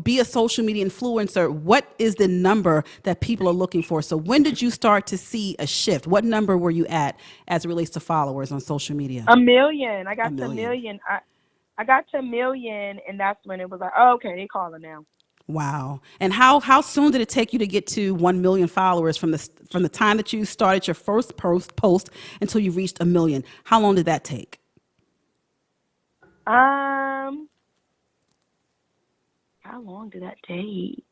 be a social media influencer? What is the number that people are looking for? So when did you start to see a shift? What number were you at as it relates to followers on social media? 1 million. I A got to a million. million. I got to 1 million, and that's when it was like, oh, okay, they calling now. Wow. And how soon did it take you to get to 1 million followers from the time that you started your first post until you reached a million? How long did that take? Um, how long did that take?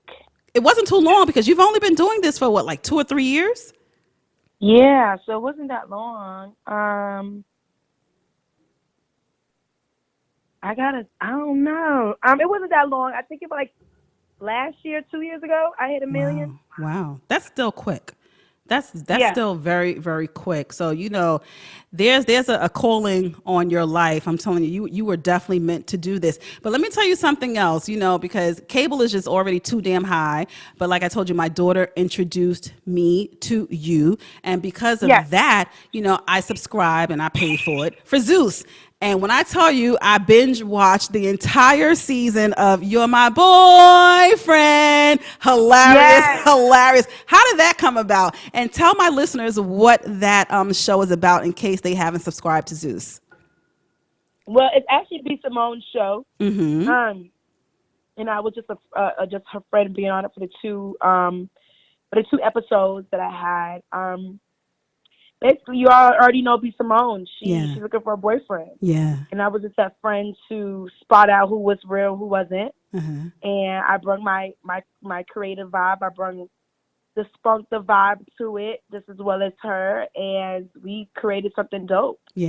It wasn't too long because you've only been doing this for what, like 2 or 3 years? Yeah, so it wasn't that long. I don't know. It wasn't that long. I think it was like last year, 2 years ago, I hit a million. Wow. Wow. That's still quick. That's Yeah. still very, very quick. So, there's a calling on your life. I'm telling you, you were definitely meant to do this. But let me tell you something else, because cable is just already too damn high. But like I told you, my daughter introduced me to you. And because Yes. of that, I subscribe and I pay for it for Zeus. And when I tell you, I binge watched the entire season of You're My Boyfriend. Hilarious, Yes. hilarious. How did that come about? And tell my listeners what that show is about in case they haven't subscribed to Zeus. Well, it's actually B. Simone's show. Mm-hmm. And I was just just her friend being on it for the two episodes that I had. Basically, you all already know B. Simone. Yeah. She's looking for a boyfriend, Yeah. and I was just that friend to spot out who was real, who wasn't. Uh-huh. And I brought my creative vibe. I brought the spunk, the vibe to it, just as well as her, and we created something dope. Well,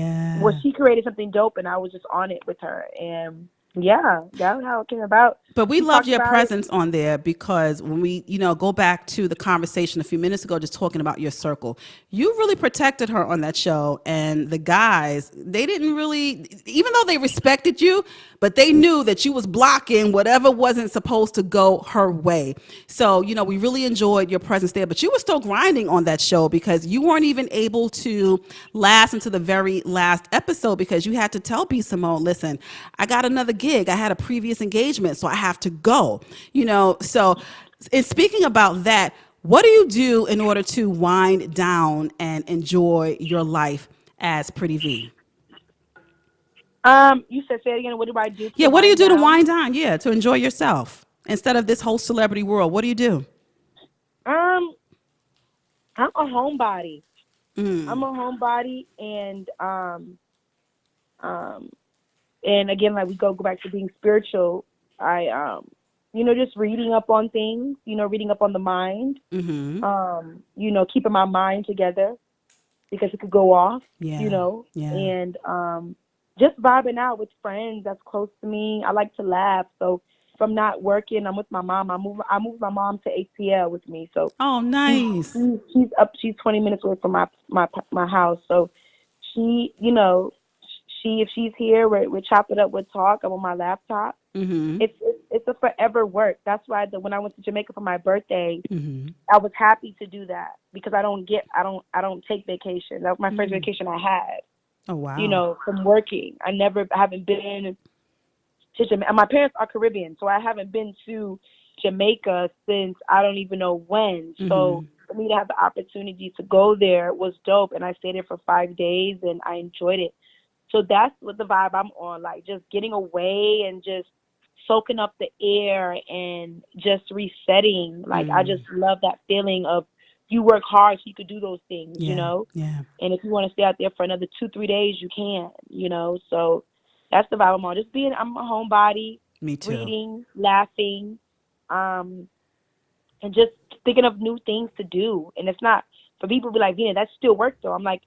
Yeah. she created something dope, and I was just on it with her, and yeah, that's how it came about. But we We loved talked your about it. presence on there because when we, go back to the conversation a few minutes ago, just talking about your circle, you really protected her on that show. And the guys, they didn't really, even though they respected you, but they knew that you was blocking whatever wasn't supposed to go her way. So, we really enjoyed your presence there, but you were still grinding on that show because you weren't even able to last until the very last episode because you had to tell B. Simone, listen, I got another gig. I had a previous engagement, so I have to go. So in speaking about that, what do you do in order to wind down and enjoy your life as Pretty V? You said say it again. What do I do Yeah, to what do you wind do to down? wind down? Yeah, to enjoy yourself instead of this whole celebrity world. What do you do? Um, I'm a homebody. I'm Mm. a homebody, and again, like we go back to being spiritual. I just reading up on things. Reading up on the mind. Mm-hmm. Keeping my mind together because it could go off. Yeah. Yeah. And just vibing out with friends that's close to me. I like to laugh, so if I'm not working, I'm with my mom. I moved my mom to ATL with me, so Oh, she's nice. she's up. She's 20 minutes away from my house, so she, if she's here, we chop it up, we talk. I'm on my laptop. Mm-hmm. It's a forever work. That's why when I went to Jamaica for my birthday, Mm-hmm. I was happy to do that because I don't take vacation. That was my first vacation I had. Oh, wow. From working. Haven't been to Jamaica. My parents are Caribbean, so I haven't been to Jamaica since I don't even know when. So Mm-hmm. for me to have the opportunity to go there was dope, and I stayed there for 5 days, and I enjoyed it. So that's what the vibe I'm on, like just getting away and just soaking up the air and just resetting. Like I just love that feeling of you work hard so you could do those things, Yeah. Yeah. And if you want to stay out there for another 2-3 days, you can, So that's the vibe I'm on. I'm a homebody, Me too. reading, laughing, and just thinking of new things to do. And it's not for people to be like, that's still work though. I'm like,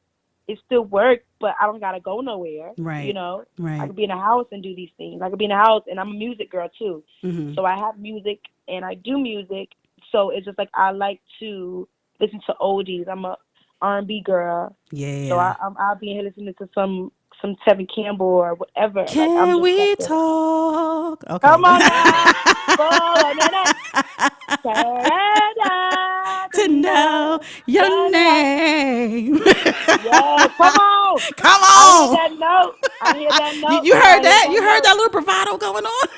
it's still work, but I don't gotta go nowhere. Right. I Right. could be in a house and do these things. I could be in a house, and I'm a music girl too. Mm-hmm. So I have music and I do music. So it's just like I like to listen to oldies. I'm a R&B girl, so Yeah. I'll be in here listening to some Tevin Campbell or whatever. Like I'm Can just like we the, talk? Okay. come on now, for a minute, ta-da-da, To know your da-da. name. Yes, come on. Come I hear on. that note. I hear that You, note. you You heard gotta hear that? that You heard note. that little bravado going on?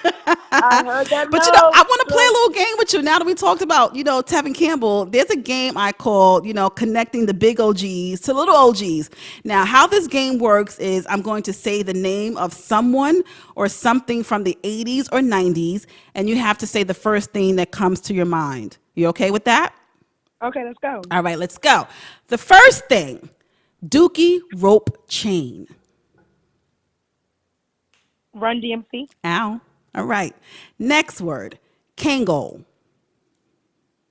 I heard that But note. I want to play a So, little game with you. Now that we talked about, Tevin Campbell, there's a game I call, connecting the big OGs to little OGs. Now, how this game works is I'm going to say the name of someone or something from the 80s or 90s, and you have to say the first thing that comes to your mind. You okay with that? okay, let's go. All right, let's go. The first thing, Dookie rope chain. Run DMC. Ow. All right. Next word, Kango.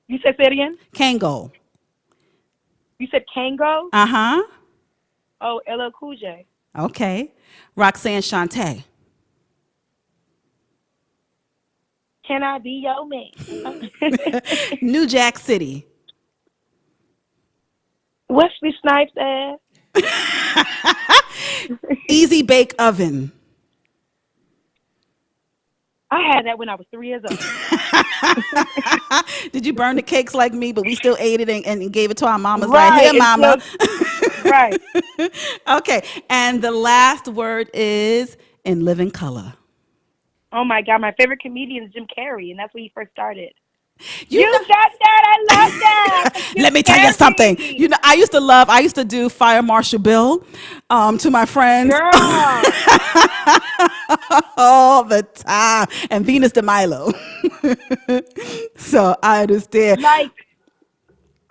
You said say it again. Kango. You said Kango. Uh-huh. Oh, LL Cool J. Okay. Roxanne Shante. Can I be your man? New Jack City. Wesley Snipes ass. Easy Bake Oven. I had that when I was 3 years old. Did you burn the cakes like me, but we still ate it and gave it to our mamas like, Right. here, mama. Right. Okay. And the last word is in living color. Oh my God, my favorite comedian is Jim Carrey, and that's when he first started. You You got that? I love that. That's Jim Let me tell you something. Carrey. I used to do Fire Marshal Bill to my friends Girl, all the time, and Venus de Milo. So I understand. like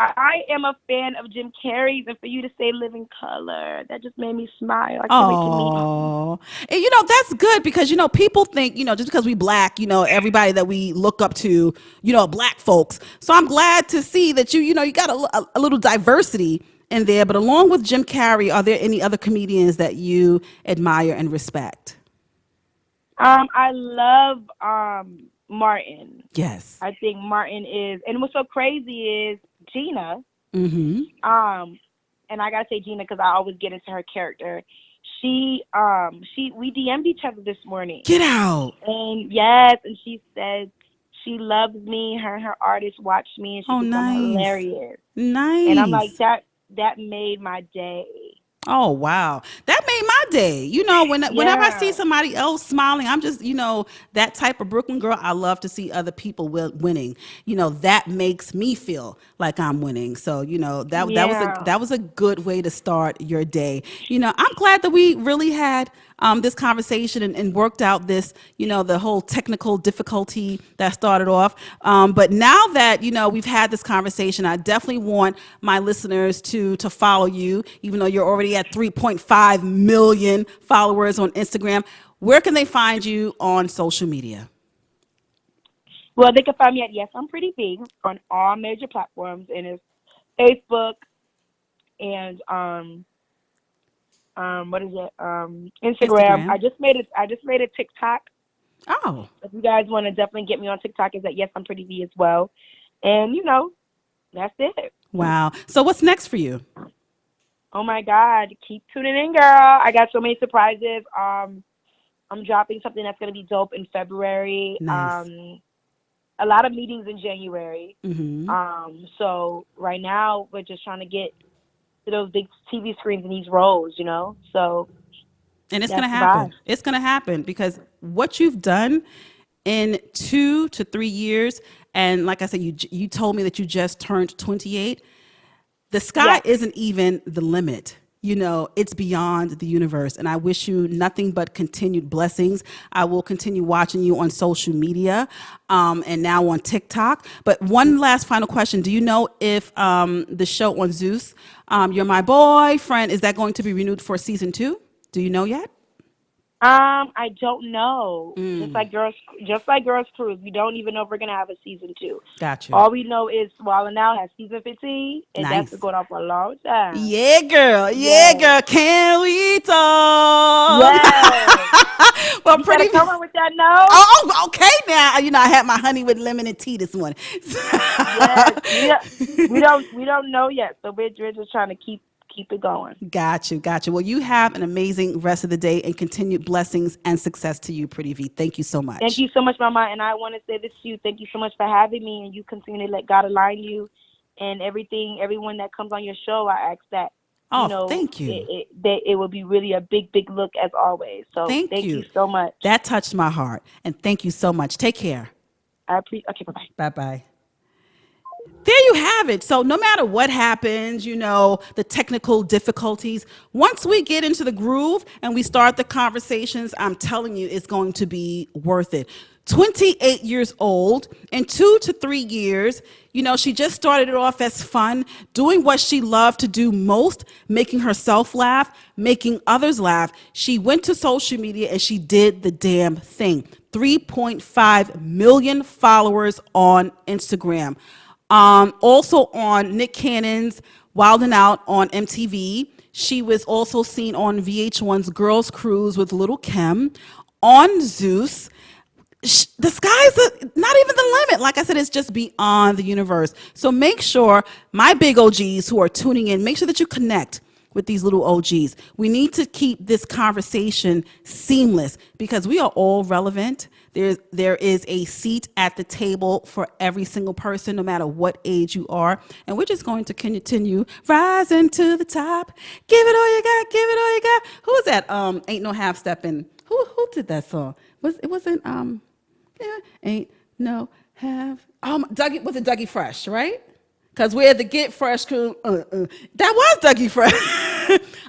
I am a fan of Jim Carrey's, and for you to say "Living Color," that just made me smile. I can't wait to meet him. Oh, and that's good because people think just because we black, everybody that we look up to, black folks. So I'm glad to see that you got a little diversity in there. But along with Jim Carrey, are there any other comedians that you admire and respect? I love Martin. Yes. I think Martin is, and what's so crazy is Gina. Mm-hmm. And I gotta say Gina because I always get into her character. We DM'd each other this morning, Get out. and yes, and she said she loves me. Her and her artists watch me, and she Oh, thinks I'm nice. hilarious. And I'm like Nice. that made my day. Oh wow, that made my day. Whenever I see Yeah, somebody else smiling, I'm just that type of Brooklyn girl. I love to see other people winning. That makes me feel like I'm winning. So yeah. that was a good way to start your day. I'm glad that we really had this conversation and worked out this the whole technical difficulty that started off. But now that we've had this conversation, I definitely want my listeners to follow you, even though you're already at 3.5 million followers on Instagram. Where can they find you on social media? Well, they can find me at Yes I'm Pretty B on all major platforms, and it's Facebook and what is it? Instagram. Instagram. I just made a TikTok. Oh, If you guys want to definitely get me on TikTok, is that Yes I'm Pretty B as well. And that's it. wow. So what's next for you? Oh my God, keep tuning in, girl. I got so many surprises. I'm dropping something that's gonna be dope in February. Nice. A lot of meetings in January. Hmm. So right now we're just trying to get to those big TV screens and these roles. So And it's going that's to the vibe. happen. It's going to happen because what you've done in 2 to 3 years, and like I said, you told me that you just turned 28. The sky Yes. isn't even the limit. It's beyond the universe. And I wish you nothing but continued blessings. I will continue watching you on social media and now on TikTok. But one last final question. Do you know if the show on Zeus, You're My Boyfriend, is that going to be renewed for season 2? Do you know yet? I don't know. Just like Girls Cruise, we don't even know if we're gonna have a season 2. Got you. All we know is Swallow Now has season 15, and that's been Nice. going on for a long time. Yeah, girl. Yeah, Yes, girl. Can we talk? yes. Well, You better pretty. come up with that note. Okay. Now I had my honey with lemon and tea this morning. Yes, we don't know yet, so we're just trying to keep it going. Got you. Got you. Well, you have an amazing rest of the day and continued blessings and success to you, Pretty V. Thank you so Thank much. you so much, Mama, and I want to say this to you. Thank you so much for having me, and you continue to let God align you and everyone that comes on your show. I ask that Oh, thank you. it will be really a big, big look as always. So Thank thank you you. so much. That touched my heart. And thank you so much. Take care. I appreciate. Okay, bye bye. Bye bye. There you have it. So no matter what happens, the technical difficulties, once we get into the groove and we start the conversations, I'm telling you, it's going to be worth it. 28 years old, in 2 to 3 years, she just started it off as fun, doing what she loved to do most, making herself laugh, making others laugh. She went to social media and she did the damn thing. 3.5 million followers on Instagram. Also on Nick Cannon's Wild 'N Out on MTV. She was also seen on VH1's Girls Cruise with Little Kim, on Zeus. The sky's not even the limit. Like I said, it's just beyond the universe. So make sure, my big OGs who are tuning in, make sure that you connect with these little OGs. We need to keep this conversation seamless because we are all relevant. There is a seat at the table for every single person, no matter what age you are. And we're just going to continue rising to the top. Give it all you got, give it all you got. Who was that? Ain't no half stepping. Who did that song? It wasn't yeah, ain't no half. Dougie, was it Dougie Fresh, right? Because we're the Get Fresh crew. That was Dougie Fresh.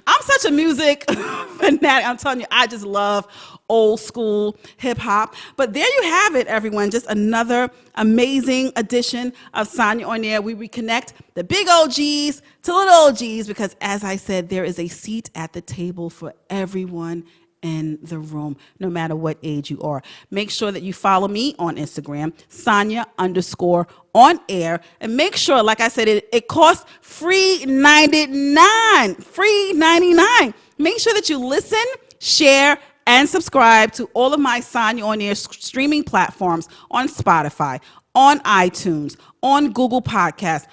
I'm such a music fanatic. I'm telling you, I just love old school hip hop. But there you have it, everyone. Just another amazing edition of Sanya On Air. We reconnect the big OGs to little OGs because, as I said, there is a seat at the table for everyone in the room, no matter what age you are. Make sure that you follow me on Instagram, Sanya_on air. And make sure, like I said, it costs free 99. Free 99. Make sure that you listen, share, and subscribe to all of my Sanya On Air streaming platforms on Spotify, on iTunes, on Google Podcasts,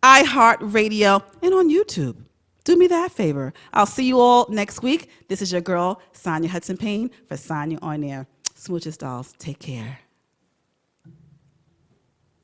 iHeartRadio, and on YouTube. Do me that favor. I'll see you all next week. This is your girl, Sonia Hudson Payne, for Sanya On Air. Smooches, dolls. Take care.